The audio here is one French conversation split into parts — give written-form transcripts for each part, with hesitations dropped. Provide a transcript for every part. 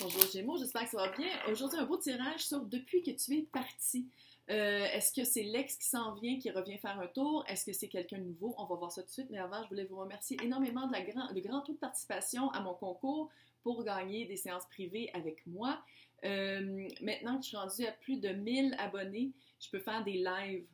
Bonjour Gémeaux, j'espère que ça va bien. Aujourd'hui, un beau tirage sur depuis que tu es parti. Est-ce que c'est l'ex qui s'en vient, qui revient faire un tour? Est-ce que c'est quelqu'un de nouveau? On va voir ça tout de suite, mais avant, je voulais vous remercier énormément de grand taux de participation à mon concours pour gagner des séances privées avec moi. Maintenant que je suis rendue à plus de 1000 abonnés, je peux faire des lives.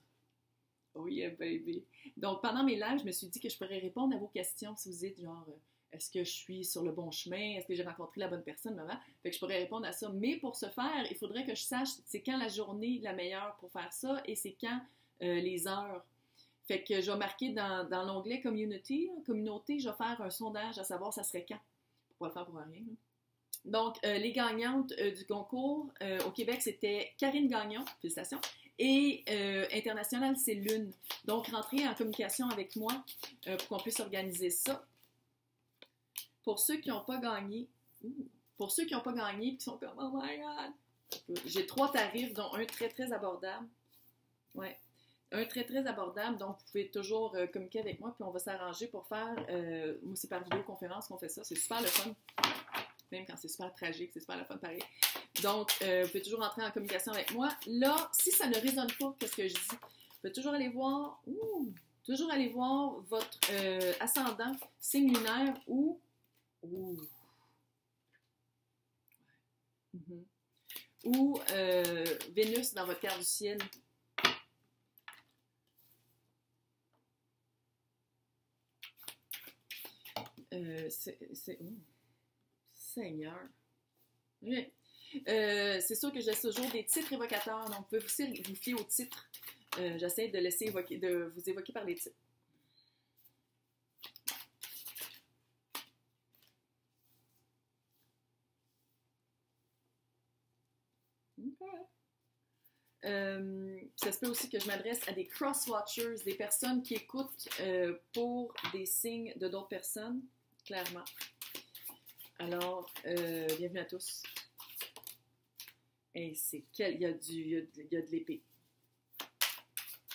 Oh yeah, baby! Donc, pendant mes lives, je me suis dit que je pourrais répondre à vos questions si vous êtes genre... est-ce que je suis sur le bon chemin? Est-ce que j'ai rencontré la bonne personne? Maman? Fait que je pourrais répondre à ça. Mais pour ce faire, il faudrait que je sache c'est quand la journée la meilleure pour faire ça et c'est quand les heures. Fait que je vais marquer dans l'onglet Community, communauté, je vais faire un sondage à savoir ça serait quand. Pour pas le faire pour rien. Là. Donc, les gagnantes du concours au Québec, c'était Karine Gagnon, félicitations, et international, c'est Lune. Donc, rentrez en communication avec moi pour qu'on puisse organiser ça. Pour ceux qui n'ont pas gagné, et qui sont comme « Oh my God! » J'ai 3 tarifs, dont un très, très abordable. Ouais, un très, très abordable. Donc, vous pouvez toujours communiquer avec moi, puis on va s'arranger pour faire... moi, c'est par vidéoconférence qu'on fait ça. C'est super le fun. Même quand c'est super tragique, c'est super le fun pareil. Donc, vous pouvez toujours entrer en communication avec moi. Là, si ça ne résonne pas, qu'est-ce que je dis? Vous pouvez toujours aller voir... toujours aller voir votre ascendant, signe lunaire ou... ou Vénus dans votre carte du ciel. Seigneur. Oui. C'est sûr que je laisse toujours des titres évocateurs, donc vous pouvez aussi vous fier aux titres. J'essaie de vous évoquer par les titres. Ça se peut aussi que je m'adresse à des cross-watchers, des personnes qui écoutent pour des signes de d'autres personnes, clairement. Alors, bienvenue à tous. Et c'est quel... Il y a de l'épée.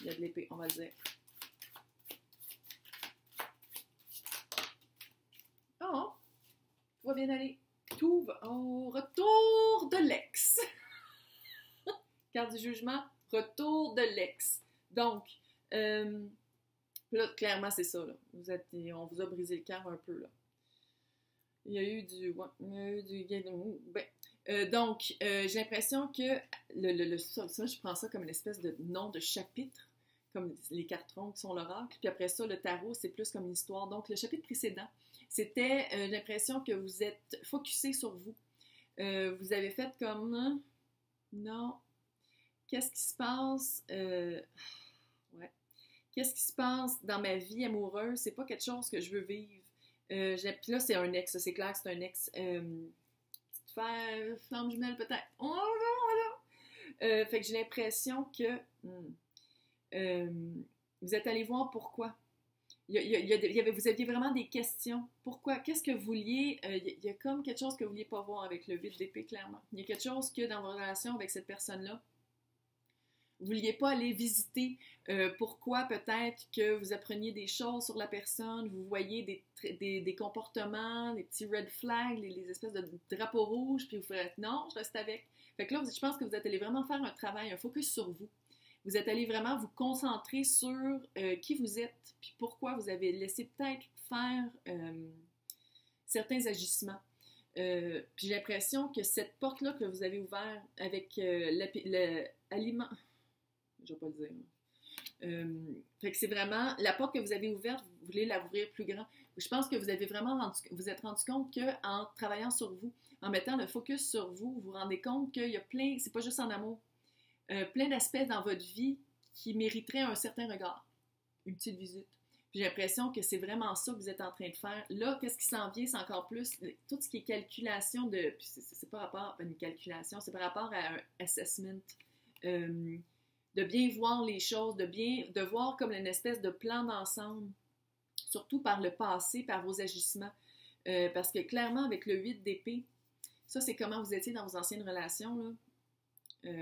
Il y a de l'épée, on va le dire. Oh! Tout va bien aller. Tout va... Oh, retour de l'ex! Carte du jugement, retour de l'ex. Donc, là, clairement, c'est ça. Là. On vous a brisé le cœur un peu. Là. Il y a eu du... Ouais, il y a eu du... donc, j'ai l'impression que ça, je prends ça comme une espèce de nom de chapitre, comme les cartons qui sont l'oracle. Puis après ça, le tarot, c'est plus comme une histoire. Donc, le chapitre précédent, c'était l'impression que vous êtes focusé sur vous. Vous avez fait comme... Non... Qu'est-ce qui se passe? Ouais. Qu'est-ce qui se passe dans ma vie amoureuse? C'est pas quelque chose que je veux vivre. Puis là, c'est un ex, c'est clair que c'est un ex. Petite flamme jumelle peut-être. Oh non! Fait que j'ai l'impression que vous êtes allé voir pourquoi. Vous aviez vraiment des questions. Pourquoi? Qu'est-ce que vous vouliez? Il y a comme quelque chose que vous vouliez pas voir avec le 8 d'épée, clairement. Il y a quelque chose que dans votre relation avec cette personne-là, vous ne vouliez pas aller visiter pourquoi peut-être que vous appreniez des choses sur la personne, vous voyez des comportements, des petits red flags, les espèces de drapeaux rouges, puis vous faites non, je reste avec. Fait que là, je pense que vous êtes allé vraiment faire un travail, un focus sur vous. Vous êtes allé vraiment vous concentrer sur qui vous êtes, puis pourquoi vous avez laissé peut-être faire certains agissements. Puis j'ai l'impression que cette porte-là que vous avez ouverte avec l'aliment... Je ne vais pas le dire. Fait que c'est vraiment la porte que vous avez ouverte, vous voulez la ouvrir plus grand. Je pense que vous avez vraiment vous êtes rendu compte qu'en travaillant sur vous, en mettant le focus sur vous, vous vous rendez compte qu'il y a plein, c'est pas juste en amour, plein d'aspects dans votre vie qui mériteraient un certain regard, une petite visite. J'ai l'impression que c'est vraiment ça que vous êtes en train de faire. Là, qu'est-ce qui s'en vient, c'est encore plus tout ce qui est calculation de... Puis c'est pas rapport à une calculation, c'est par rapport à un assessment. De bien voir les choses, de voir comme une espèce de plan d'ensemble, surtout par le passé, par vos agissements. Parce que clairement, avec le 8 d'épée, ça, c'est comment vous étiez dans vos anciennes relations, là.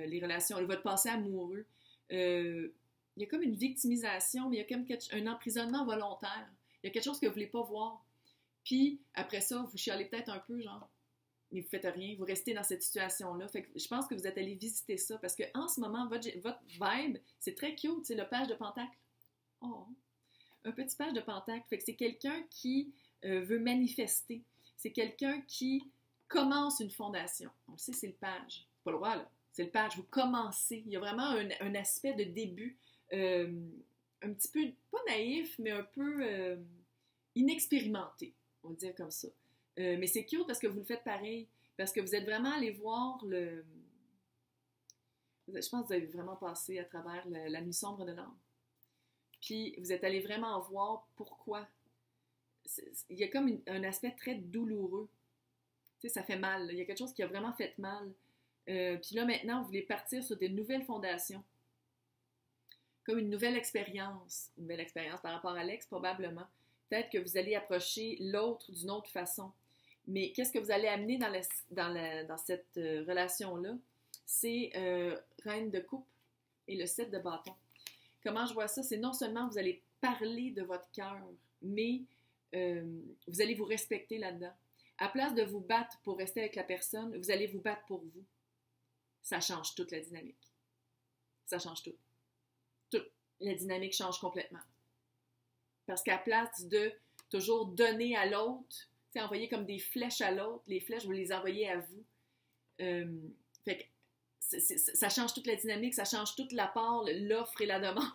Les relations, votre passé amoureux. Il y a comme une victimisation, mais il y a comme un emprisonnement volontaire. Il y a quelque chose que vous ne voulez pas voir. Puis, après ça, vous chialez peut-être un peu, genre, mais vous faites rien, vous restez dans cette situation-là. Fait que je pense que vous êtes allé visiter ça, parce qu'en ce moment, votre vibe, c'est très cute, c'est le page de Pentacle. Oh! Un petit page de Pentacle. Fait que c'est quelqu'un qui veut manifester. C'est quelqu'un qui commence une fondation. On le sait, c'est le page. Pas le roi, là. C'est le page. Vous commencez. Il y a vraiment un aspect de début un petit peu, pas naïf, mais un peu inexpérimenté, on va dire comme ça. Mais c'est cute parce que vous le faites pareil. Parce que vous êtes vraiment allé voir le... Je pense que vous avez vraiment passé à travers la nuit sombre de l'âme. Puis vous êtes allé vraiment voir pourquoi. Il y a comme un aspect très douloureux. Tu sais, ça fait mal. Il y a quelque chose qui a vraiment fait mal. Puis là, maintenant, vous voulez partir sur des nouvelles fondations. Comme une nouvelle expérience. Une nouvelle expérience par rapport à l'ex, probablement. Peut-être que vous allez approcher l'autre d'une autre façon. Mais qu'est-ce que vous allez amener dans cette relation-là? C'est Reine de coupe et le 7 de bâton. Comment je vois ça? C'est non seulement vous allez parler de votre cœur, mais vous allez vous respecter là-dedans. À place de vous battre pour rester avec la personne, vous allez vous battre pour vous. Ça change toute la dynamique. Ça change tout. Toute la dynamique change complètement. Parce qu'à place de toujours donner à l'autre, envoyer comme des flèches à l'autre, les flèches, vous les envoyez à vous. Fait que ça change toute la dynamique, ça change toute la part, l'offre et la demande.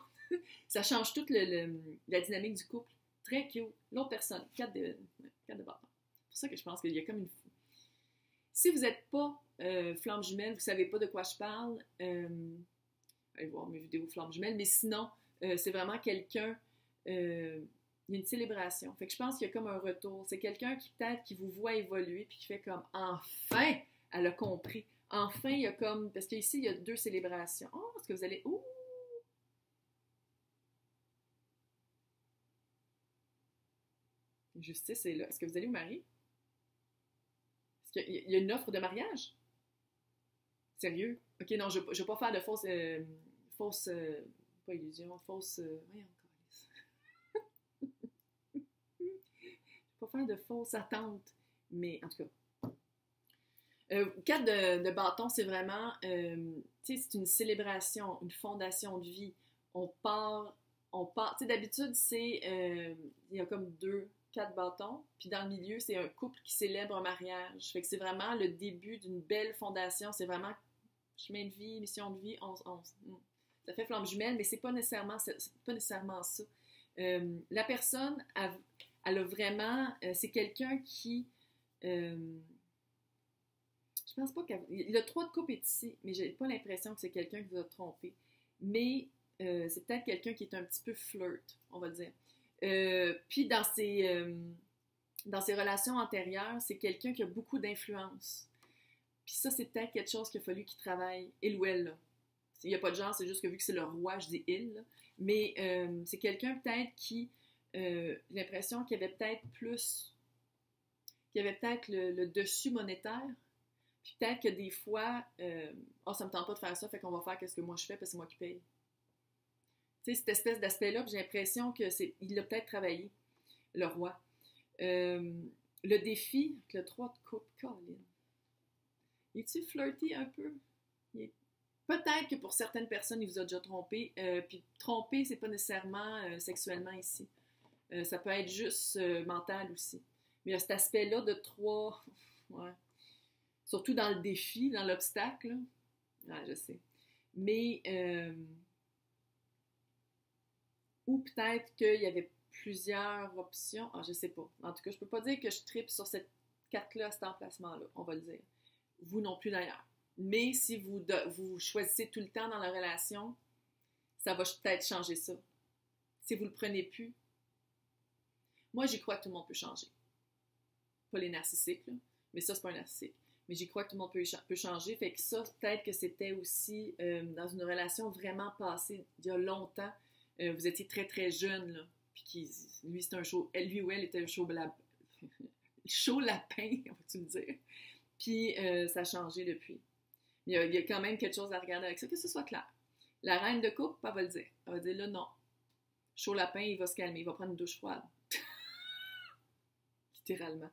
Ça change toute la dynamique du couple. Très cute. L'autre personne, 4 de bâton. C'est pour ça que je pense qu'il y a comme une... Si vous n'êtes pas flamme jumelle, vous ne savez pas de quoi je parle, allez voir mes vidéos flamme jumelle, mais sinon, c'est vraiment quelqu'un... il y a une célébration. Fait que je pense qu'il y a comme un retour. C'est quelqu'un qui peut-être qui vous voit évoluer puis qui fait comme enfin, elle a compris. Enfin, il y a comme... Parce qu'ici, il y a 2 célébrations. Oh, est-ce que vous allez... Ouh! Justice est là. Est-ce que vous allez vous marier? Est-ce qu'il y a une offre de mariage? Sérieux? Ok, non, je ne vais pas faire de fausses pas illusion, fausses... voyons, je ne vais pas faire de fausses attentes. Mais, en tout cas... 4 de bâton, c'est vraiment... tu sais, c'est une célébration, une fondation de vie. On part... Tu sais, d'habitude, c'est... il y a comme 4 bâtons, puis dans le milieu, c'est un couple qui célèbre un mariage. Fait que c'est vraiment le début d'une belle fondation. C'est vraiment chemin de vie, mission de vie, ça fait flamme jumelle, mais c'est pas nécessairement ça. La personne, elle a vraiment... c'est quelqu'un qui... je pense pas qu'elle... Le 3 de coupe est ici, mais j'ai pas l'impression que c'est quelqu'un qui vous a trompé. Mais c'est peut-être quelqu'un qui est un petit peu flirt, on va dire. Puis dans ses relations antérieures, c'est quelqu'un qui a beaucoup d'influence. Puis ça, c'est peut-être quelque chose qu'il a fallu qu'il travaille, il ou elle, là. Il n'y a pas de genre, c'est juste que vu que c'est le roi, je dis il, là. Mais c'est quelqu'un peut-être qui, j'ai l'impression qu'il y avait peut-être le dessus monétaire. Puis peut-être que des fois, ça me tente pas de faire ça, fait qu'on va faire ce que moi je fais, parce que c'est moi qui paye. Tu sais, cette espèce d'aspect-là, j'ai l'impression qu'il l'a peut-être travaillé, le roi. Le défi, le 3 de coupe, Colin. Es-tu flirty un peu? Peut-être que pour certaines personnes, il vous a déjà trompé. Puis tromper, c'est pas nécessairement sexuellement ici. Ça peut être juste mental aussi. Mais il y a cet aspect-là de 3... Ouais. Surtout dans le défi, dans l'obstacle. Ouais, je sais. Mais... ou peut-être qu'il y avait plusieurs options. Je sais pas. En tout cas, je peux pas dire que je tripe sur cette carte-là, cet emplacement-là, on va le dire. Vous non plus d'ailleurs. Mais si vous choisissez tout le temps dans la relation, ça va peut-être changer ça. Si vous le prenez plus. Moi, j'y crois que tout le monde peut changer. Pas les narcissiques, là, mais ça, c'est pas un narcissique. Mais j'y crois que tout le monde peut changer. Fait que ça, peut-être que c'était aussi dans une relation vraiment passée, il y a longtemps. Vous étiez très, très jeune, là. Puis lui, c'était un show... Lui ou elle était un show lapin, on va-tu le dire. Puis ça a changé depuis. Il y a quand même quelque chose à regarder avec ça, que ce soit clair. La reine de coupe, elle va le dire. Elle va dire, là, non. Chaud lapin, il va se calmer. Il va prendre une douche froide. Littéralement.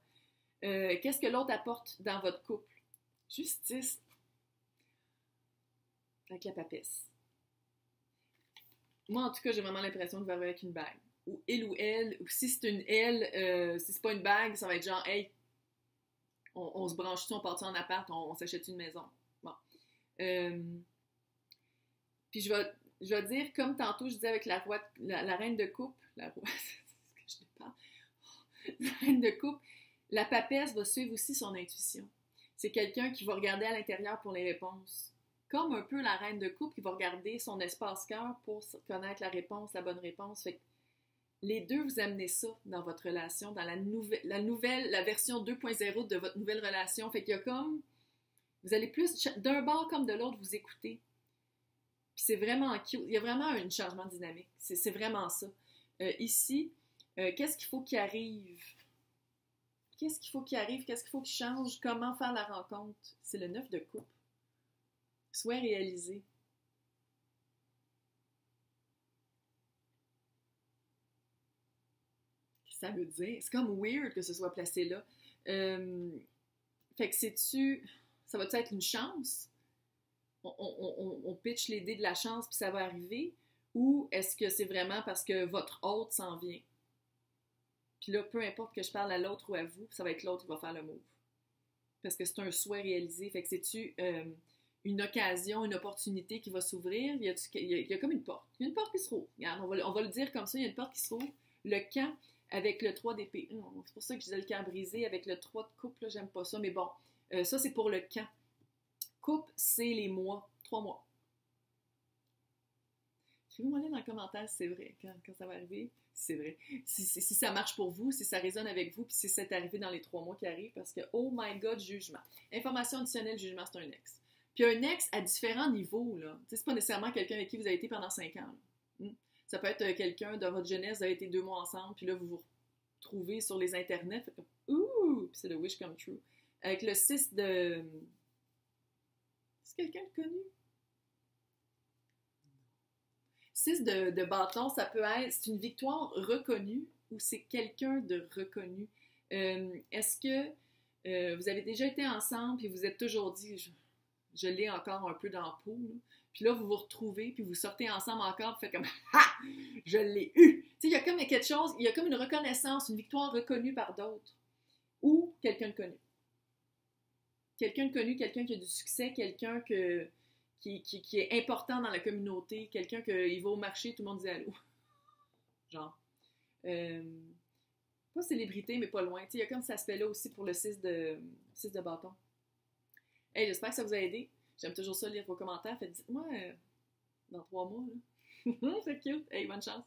Qu'est-ce que l'autre apporte dans votre couple? Justice. Avec la papesse. Moi, en tout cas, j'ai vraiment l'impression qu'il va arriver avec une bague. Ou il ou elle, ou si c'est une elle, si c'est pas une bague, ça va être genre, hey, on se branche-tu, on part-tu en appart, on s'achète une maison. Bon. Euh, Puis je vais dire, comme tantôt je disais avec la reine de coupe, la roi, c'est ce que je te parle, la reine de coupe, la papesse va suivre aussi son intuition. C'est quelqu'un qui va regarder à l'intérieur pour les réponses. Comme un peu la reine de coupe qui va regarder son espace-cœur pour connaître la réponse, la bonne réponse. Fait que les deux, vous amenez ça dans votre relation, dans la version 2.0 de votre nouvelle relation. Fait qu'il y a comme, vous allez plus, d'un bord comme de l'autre, vous écouter. Puis c'est vraiment cute. Il y a vraiment un changement de dynamique. C'est vraiment ça. Ici, qu'est-ce qu'il faut qu'il arrive? Qu'est-ce qu'il faut qu'il arrive? Qu'est-ce qu'il faut qu'il change? Comment faire la rencontre? C'est le 9 de coupe. Souhait réalisé. Qu'est-ce que ça veut dire? C'est comme weird que ce soit placé là. Fait que sais-tu, ça va-tu être une chance? On pitch les dés de la chance puis ça va arriver? Ou est-ce que c'est vraiment parce que votre hôte s'en vient? Puis là, peu importe que je parle à l'autre ou à vous, ça va être l'autre qui va faire le move. Parce que c'est un souhait réalisé. Fait que c'est-tu une occasion, une opportunité qui va s'ouvrir? Il y a comme une porte. Il y a une porte qui se rouvre. Regarde, on va le dire comme ça, il y a une porte qui se rouvre. Le camp avec le 3 d'épée. C'est pour ça que je disais le camp brisé avec le 3 de coupe, là, j'aime pas ça. Mais bon, ça c'est pour le camp. Coupe, c'est les mois. 3 mois. Écrivez-moi dans les commentaires si c'est vrai, quand ça va arriver, si c'est vrai. Si ça marche pour vous, si ça résonne avec vous, puis si c'est arrivé dans les 3 mois qui arrivent, parce que, oh my God, jugement. Information additionnelle, jugement, c'est un ex. Puis un ex à différents niveaux, là. Tu sais, c'est pas nécessairement quelqu'un avec qui vous avez été pendant 5 ans, là. Ça peut être quelqu'un de votre jeunesse, vous avez été 2 mois ensemble, puis là, vous vous retrouvez sur les internets, fait comme, ouh, puis c'est le wish come true. Avec le 6 de... C'est quelqu'un de connu? 6 de bâton, ça peut être, c'est une victoire reconnue ou c'est quelqu'un de reconnu. Est-ce que vous avez déjà été ensemble et vous êtes toujours dit, je l'ai encore un peu dans le pot, là. Puis là, vous vous retrouvez, puis vous sortez ensemble encore, vous faites comme « Ha! Je l'ai eu! » Tu sais, il y a comme quelque chose, il y a comme une reconnaissance, une victoire reconnue par d'autres. Ou quelqu'un de connu. Quelqu'un de connu, quelqu'un qui a du succès, quelqu'un qui est important dans la communauté, quelqu'un qui va au marché, tout le monde dit allô. Genre. Pas célébrité, mais pas loin. Il y a comme cet aspect-là aussi pour le 6 de bâton. Hey, j'espère que ça vous a aidé. J'aime toujours ça, lire vos commentaires. Dites-moi dans 3 mois. Là. C'est cute. Hey, bonne chance.